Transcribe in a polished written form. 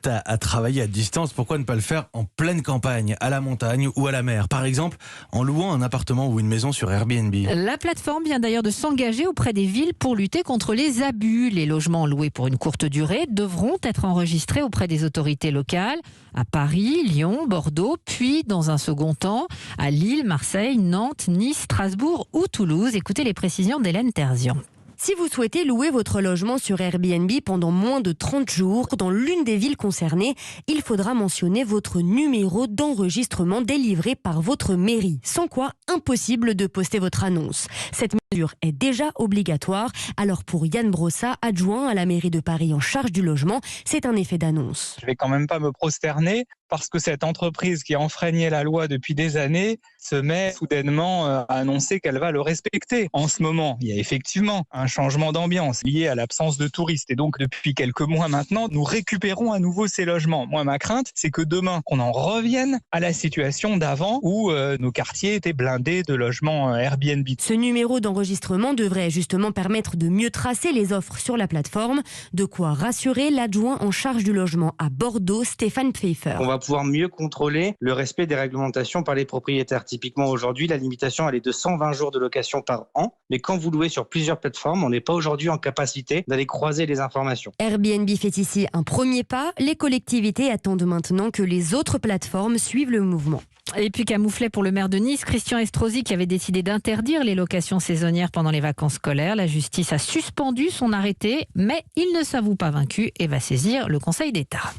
À travailler à distance, pourquoi ne pas le faire en pleine campagne, à la montagne ou à la mer? Par exemple, en louant un appartement ou une maison sur Airbnb. La plateforme vient d'ailleurs de s'engager auprès des villes pour lutter contre les abus. Les logements loués pour une courte durée devront être enregistrés auprès des autorités locales à Paris, Lyon, Bordeaux, puis dans un second temps à Lille, Marseille, Nantes, Nice, Strasbourg ou Toulouse. Écoutez les précisions d'Hélène Terzian. Si vous souhaitez louer votre logement sur Airbnb pendant moins de 30 jours dans l'une des villes concernées, il faudra mentionner votre numéro d'enregistrement délivré par votre mairie, sans quoi impossible de poster votre annonce. Cette mesure est déjà obligatoire, alors pour Yann Brossat, adjoint à la mairie de Paris en charge du logement, c'est un effet d'annonce. Je vais quand même pas me prosterner parce que cette entreprise qui enfreignait la loi depuis des années se met soudainement à annoncer qu'elle va le respecter. En ce moment, il y a effectivement un changement d'ambiance lié à l'absence de touristes. Et donc, depuis quelques mois maintenant, nous récupérons à nouveau ces logements. Moi, ma crainte, c'est que demain, qu'on en revienne à la situation d'avant où nos quartiers étaient blindés de logements Airbnb. Ce numéro d'enregistrement devrait justement permettre de mieux tracer les offres sur la plateforme, de quoi rassurer l'adjoint en charge du logement à Bordeaux, Stéphane Pfeiffer. On va pouvoir mieux contrôler le respect des réglementations par les propriétaires. Typiquement, aujourd'hui, la limitation elle est de 120 jours de location par an. Mais quand vous louez sur plusieurs plateformes, on n'est pas aujourd'hui en capacité d'aller croiser les informations. Airbnb fait ici un premier pas. Les collectivités attendent maintenant que les autres plateformes suivent le mouvement. Et puis camouflet pour le maire de Nice, Christian Estrosi, qui avait décidé d'interdire les locations saisonnières pendant les vacances scolaires. La justice a suspendu son arrêté, mais il ne s'avoue pas vaincu et va saisir le Conseil d'État.